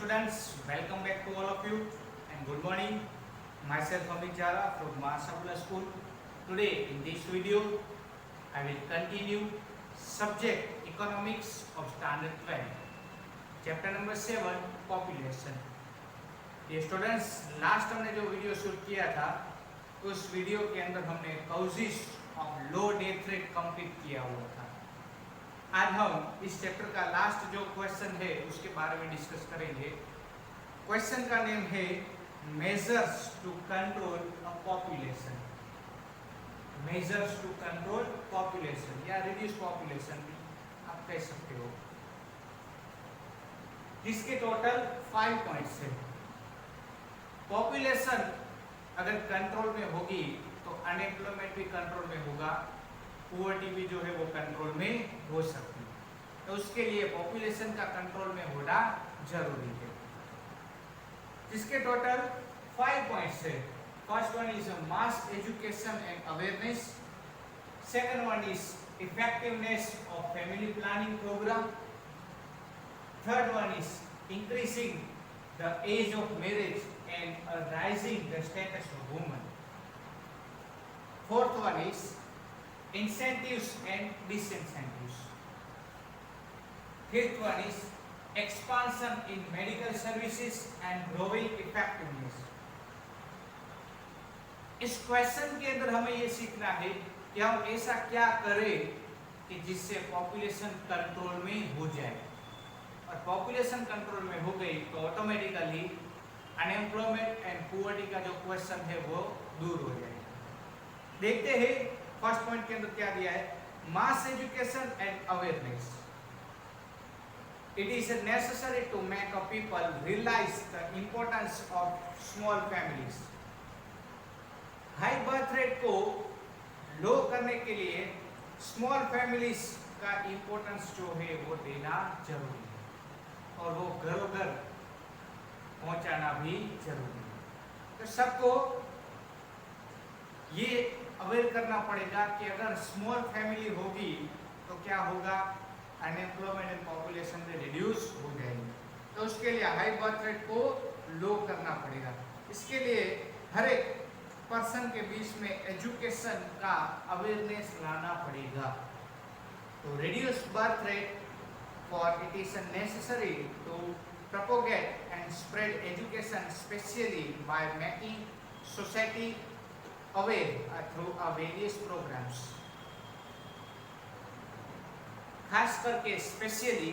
students, welcome back to all of you and good morning. Myself Amit Jara from Mahasabula School. Today in this video, I will continue subject economics of standard 12. Chapter number 7 population. ये students last हमने जो video shoot किया था उस video के अंदर हमने causes of low death rate complete किया हुआ था। आज हम इस चैप्टर का लास्ट जो क्वेश्चन है उसके बारे में डिस्कस करेंगे। क्वेश्चन का नेम है measures to control a population. Measures to control population या रिड्यूस पॉपुलेशन भी आप कह सकते हो। जिसके टोटल 5 पॉइंट्स है। पॉपुलेशन अगर कंट्रोल में होगी तो अनएम्प्लॉयमेंट भी कंट्रोल में होगा, पुअर्टी भी जो है वो कंट्रोल में हो सकती है। तो उसके लिए पॉपुलेशन का कंट्रोल में होना जरूरी है। जिसके टोटल 5 पॉइंट्स है। First one is mass education and awareness. Second one is effectiveness of family planning program. Third one is increasing the age of marriage and rising the status of women. Fourth one is incentives and disincentives. Fifth one is expansion in medical services and growing effectiveness. इस question के अंदर हमें ये सीखना है कि हम ऐसा क्या करें कि जिससे पॉपुलेशन कंट्रोल में हो जाए, और पॉपुलेशन कंट्रोल में हो गई तो ऑटोमेटिकली अनएम्प्लॉयमेंट एंड पुअर्टी का जो क्वेश्चन है वो दूर हो जाएगा। देखते हैं फर्स्ट पॉइंट के अंदर क्या दिया है। Mass education and awareness. It is necessary to make a people realise the importance of small families. High birth rate को लो करने के लिए स्मॉल फैमिलीज का इंपॉर्टेंस जो है वो देना जरूरी है, और वो घरों घर पहुंचाना भी जरूरी है। तो सबको ये अवेयर करना पड़ेगा कि अगर स्मॉल फैमिली होगी तो क्या होगा, अनएम्प्लॉयमेंट एंड पॉपुलेशन में रिड्यूस हो जाएगी। तो उसके लिए हाई बर्थ रेट को लो करना पड़ेगा। इसके लिए हर एक पर्सन के बीच में एजुकेशन का अवेयरनेस लाना पड़ेगा। तो reduce birth rate for it is necessary to propagate and spread education, especially by making society aware through various programs. खास करके स्पेशली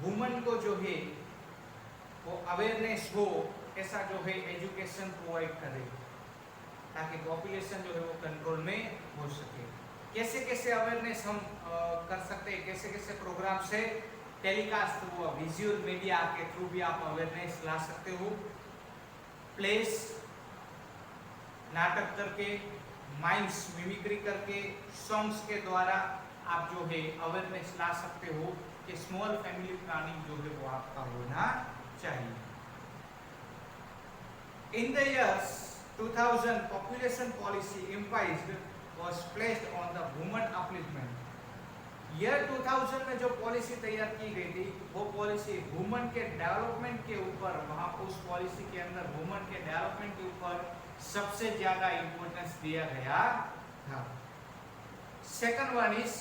वुमेन को जो है वो अवेयरनेस हो, ऐसा जो है एजुकेशन प्रोवाइड करे ताकि पॉपुलेशन जो है वो कंट्रोल में हो सके। कैसे कैसे अवेयरनेस हम कर सकते हैं, कैसे कैसे प्रोग्राम से टेलीकास्ट हुआ, विजुअल मीडिया के थ्रू भी आप अवेयरनेस ला सकते हो। प्लेस नाटक करके, माइम्स मिमिक्री करके, सॉन्ग्स के द्वारा आप जो है अवेयरनेस ला सकते हो कि स्मॉल फैमिली प्लानिंग जो है वो आपका होना चाहिए। In the years 2000 population policy emphasis was placed on the women upliftment. Year 2000 में जो पॉलिसी तैयार की गई थी वो पॉलिसी वुमेन के डेवलपमेंट के ऊपर, वहां उस पॉलिसी के अंदर वुमेन के डेवलपमेंट के ऊपर सबसे ज्यादा इंपॉर्टेंस दिया गया था। Second one is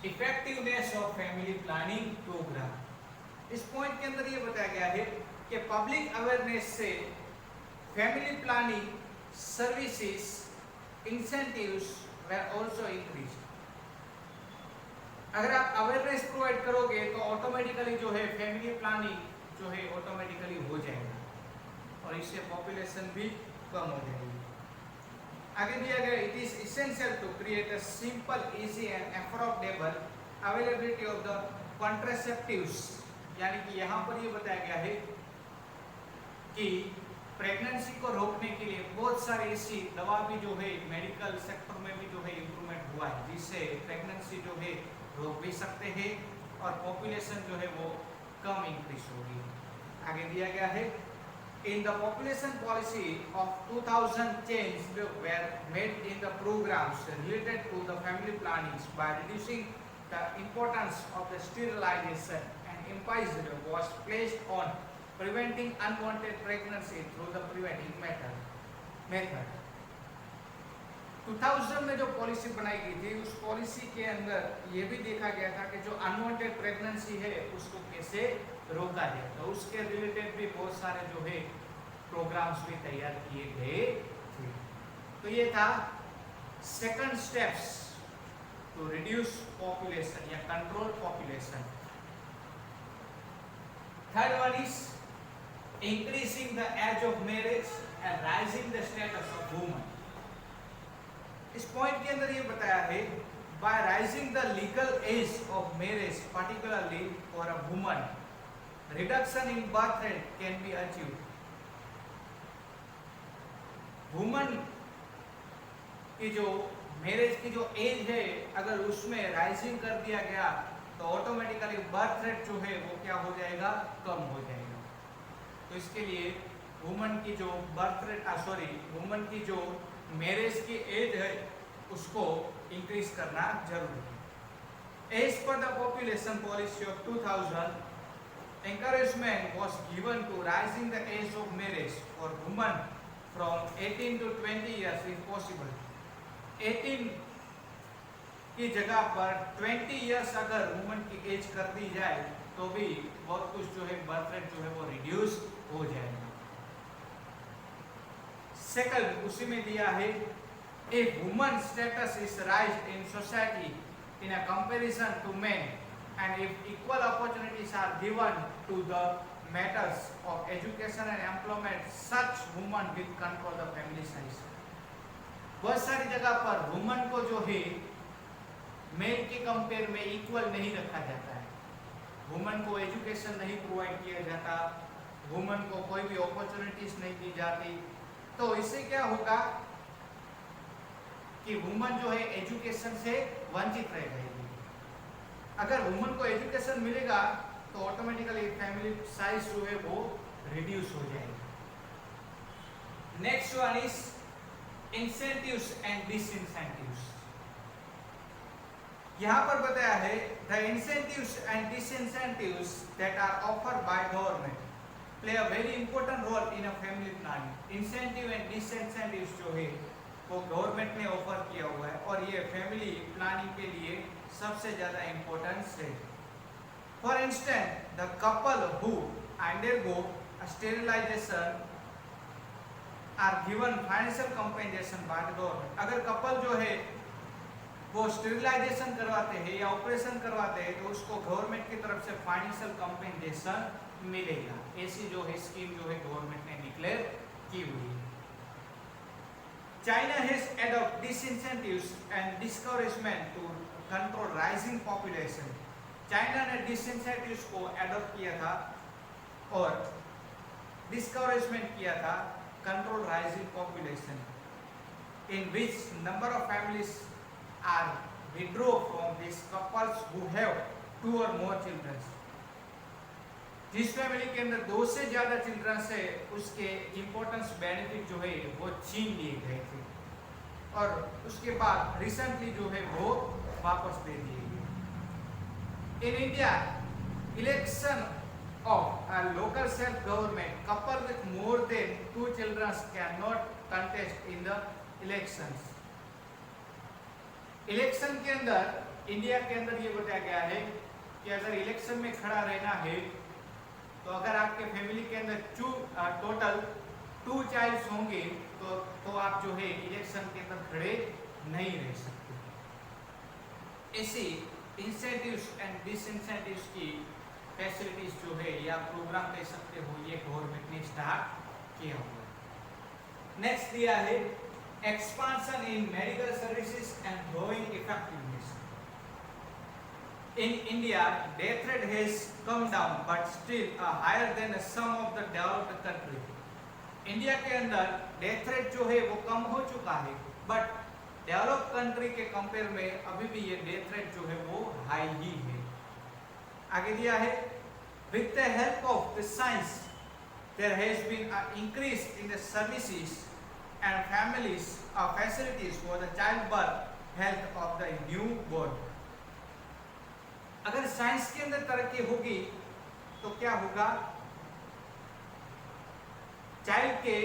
effectiveness of family planning program. इस पॉइंट के अंदर ये बताया गया है कि पब्लिक अवेयरनेस से family planning services incentives were also increased। अगर आप अवेयरनेस प्रोवाइड करोगे तो ऑटोमेटिकली जो है फैमिली प्लानिंग जो है ऑटोमेटिकली हो जाएगा और इससे पॉपुलेशन भी कम हो जाएगी। आगे दिया गया it is essential to create a simple, easy and affordable availability of the contraceptives. यानी कि यहाँ पर ये बताया गया है कि प्रेगनेंसी को रोकने के लिए बहुत सारी ऐसी दवा भी जो है मेडिकल सेक्टर में भी जो है इम्प्रूवमेंट हुआ है, जिससे प्रेगनेंसी जो है रोक भी सकते हैं और पॉपुलेशन जो है वो कम इंक्रीज होगी। आगे दिया गया है in the population policy of 2000 change were made in the programs related to the family planning by reducing the importance of the sterilization and emphasis was placed on preventing unwanted pregnancy through the preventing method. 2000 में जो policy बनाई गई थी उस policy के अंदर ये भी देखा गया था कि जो अनवांटेड प्रेगनेंसी है उसको कैसे रोका जाए, तो उसके रिलेटेड भी बहुत सारे जो है प्रोग्राम्स भी तैयार किए गए थे। तो ये था second steps to reduce population या control population. Third one is increasing the age of marriage and raising the status of woman. इस पॉइंट के अंदर ये बताया है by raising the legal age of marriage particularly for a woman reduction in birth rate can be achieved. Woman की जो marriage की जो एज है अगर उसमें राइजिंग कर दिया गया तो ऑटोमेटिकली बर्थ रेट जो है वो क्या हो जाएगा, कम हो जाएगा। तो इसके लिए वुमन की जो बर्थ रेट वुमन की जो मैरिज की एज है उसको इंक्रीज करना जरूरी है। As per the population policy of 2000 encouragement was given to raising the age of marriage for women from 18 to 20 years if possible। 18 की जगह पर 20 इयर्स अगर वुमन की एज कर दी जाए तो भी बहुत कुछ जो है बर्थ रेट जो है वो रिड्यूस हो जाएगा। सेकंड उसी में दिया है if woman status is raised in society in a comparison to men and if equal opportunities are given to the matters of education and employment such woman will control the family size। बहुत सारी जगह पर woman को जो है mail के compare में equal नहीं रखा जाता है, वुमन को एजुकेशन नहीं प्रोवाइड किया जाता, वुमन को कोई भी अपॉर्चुनिटीज नहीं दी जाती। तो इससे क्या होगा कि वुमन जो है एजुकेशन से वंचित रह जाएगी। अगर वुमन को एजुकेशन मिलेगा तो ऑटोमेटिकली फैमिली साइज जो है वो रिड्यूस हो जाएगी। Next one is incentives and disincentives. यहाँ पर बताया है the incentives and disincentives that are offered by government play a very important role in a family planning. Incentive and disincentives जो है वो गवर्नमेंट ने ऑफर किया हुआ है और ये फैमिली प्लानिंग के लिए सबसे ज्यादा इंपॉर्टेंस है। For instance the couple who undergo sterilisation are given financial compensation by the government. अगर कपल जो है वो स्टेरिलाइजेशन करवाते हैं या ऑपरेशन करवाते हैं तो उसको गवर्नमेंट की तरफ से फाइनेंशियल कंपेंसेशन मिलेगा। ऐसी जो है स्कीम जो है गवर्नमेंट ने डिक्लेयर की हुई है। China has adopted disincentives and discouragement to control rising population। China ने disincentives को अडॉप्ट किया था और discouragement किया था control rising population in which number of families are withdraw from these couples who have 2 or more children। जिस family के अंदर 2 से ज्यादा चिल्ड्रंस है उसके इंपॉर्टेंस बेनिफिट जो है वो छीन लिए गए थे और उसके बाद रिसेंटली जो है वो वापस दे दिए गए। In India election of a local self government couple with more than 2 childrens can not contest in the elections. Election के अंदर इंडिया के अंदर ये बताया गया है कि अगर इलेक्शन में खड़ा रहना है तो अगर आपके फैमिली के अंदर टोटल 2 चाइल्ड्स होंगे तो आप जो है इलेक्शन के अंदर खड़े नहीं रह सकते। ऐसी इंसेंटिव्स एंड डिसइंसेंटिव्स की फैसिलिटीज जो है या प्रोग्राम कह सकते हो ये गवर्नमेंट ने स्टार्ट किया हुआ है। नेक्स्ट दिया है expansion in medical services and growing effectiveness. In India, death rate has come down, but still higher than some of the developed country। India के अंदर डेथ रेट जो है वो कम हो चुका है, बट डेवलप कंट्री के कंपेयर में अभी भी ये डेथ रेट जो है वो हाई ही है। आगे दिया है with the help of the science there has been an increase in the services and families facilities for the childbirth health of the newborn। अगर साइंस के अंदर तरक्की होगी तो क्या होगा, चाइल्ड के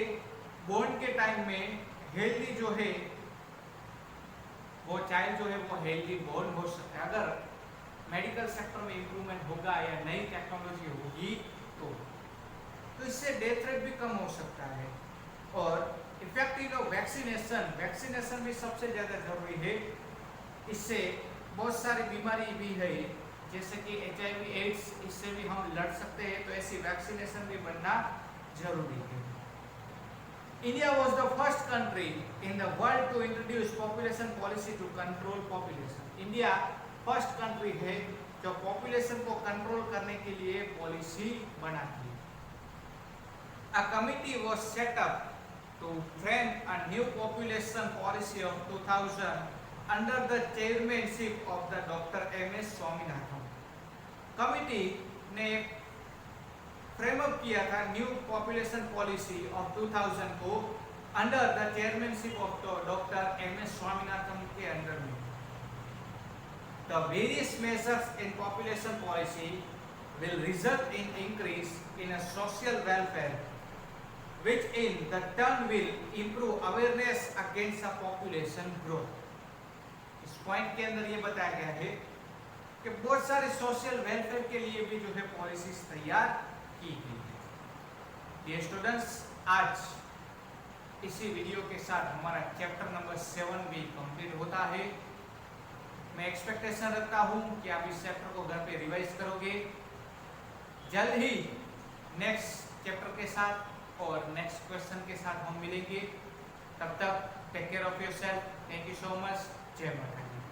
बोर्न के टाइम में हेल्दी जो है वो चाइल्ड जो है वो हेल्दी बोर्न हो सकता है अगर मेडिकल सेक्टर में इंप्रूवमेंट होगा या नई टेक्नोलॉजी होगी तो इससे डेथ रेट भी कम हो सकता है। और इफेक्टिव वैक्सीनेशन भी सबसे ज़्यादा जरूरी है। इससे बहुत सारी बीमारी भी है जैसे कि HIV एड्स, इससे भी हम लड़ सकते हैं, तो ऐसी वैक्सीनेशन भी बनना जरूरी है। India was the first country in the world to introduce population policy to control population. India first country है जो पॉपुलेशन को कंट्रोल करने के लिए पॉलिसी बनाती है। A committee was set up to frame a new population policy of 2000 under the chairmanship of the Dr. M.S. Swaminathan. Committee ने frame up किया था न्यू पॉपुलेशन पॉलिसी ऑफ 2000 को under the chairmanship of doctor M.S. Swaminathan के under में। The various measures in population policy will result in increase in a social welfare, which in the turn will improve awareness against a population growth. इस point के अंदर ये बताया गया है कि बहुत सारे सोशल वेलफेयर के लिए भी जो है पॉलिसीज तैयार की गई है। ये स्टूडेंट्स, आज इसी वीडियो के साथ हमारा चैप्टर नंबर 7 भी कंप्लीट होता है। मैं एक्सपेक्टेशन रखता हूँ कि आप इस चैप्टर को घर पे रिवाइज करोगे। जल्द ही नेक्स्ट चैप्टर के साथ और नेक्स्ट क्वेश्चन के साथ हम मिलेंगे। तब तक take care of yourself. Thank you so much. जय माता दी।